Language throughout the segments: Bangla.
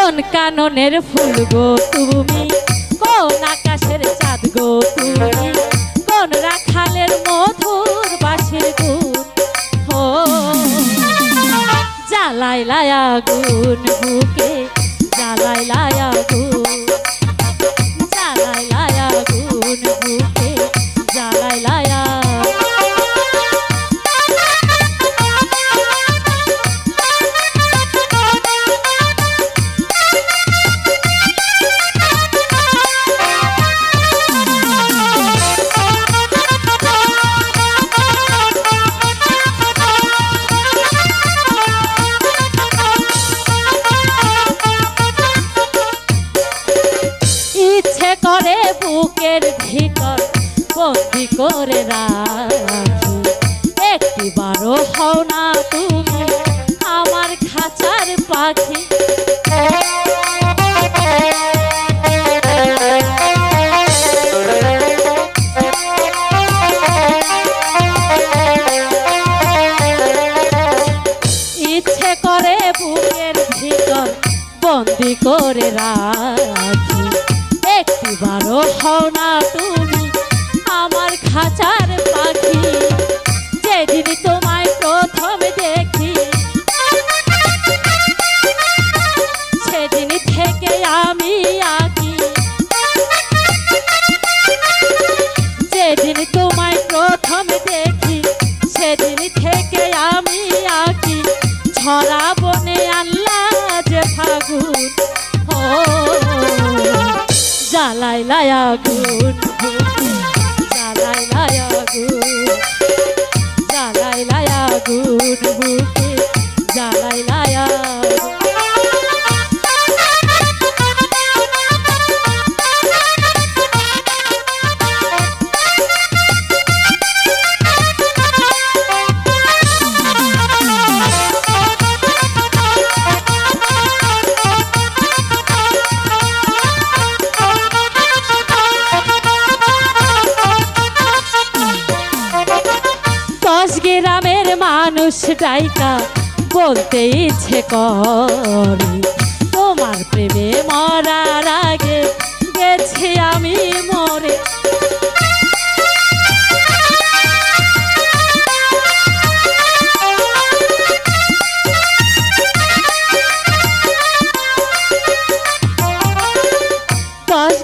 কোন কাননের ফুল গো তুমি, কোন আকাশের চাঁদ গো তুমি, কোন রাখালের মধুর বাঁশির গুণ। ও জ্বালাইলাই আগুন বুকে, জ্বালাইলাই আগুন, জ্বালাইলাই আগুন বুকে, জ্বালাইলাই আগুন। করে বুকের ভিতর বন্দি করে রাখি, একটিবারও হও না তুমি আমার খাঁচার পাখি। ইচ্ছে করে বুকের ভিতর বন্দি করে রাখি, একটিবারও হও না তুমি আমার খাঁচার পাখি। যেদিন তোমায় প্রথম দেখি সেদিন থেকে আমি আঁকি, যেদিন তোমায় প্রথম দেখি সেদিন থেকে আমি আঁকি। ঝরা বনে আল্লাহ যে ফাগুন, ও জ্বালাইলাই আগুন বুকে, জ্বালাইলাই আগুন, জ্বালাইলাই আগুন বুকে, জ্বালাইলাই আগুন। গ্রামের মানুষ ডাইকা বলতে ইচ্ছে করে, তোমার প্রেমে মরার আগে গেছি আমি মরে।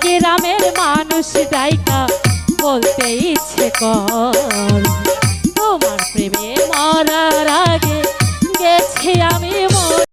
গ্রামের মানুষ ডাইকা বলতে ইচ্ছে করে,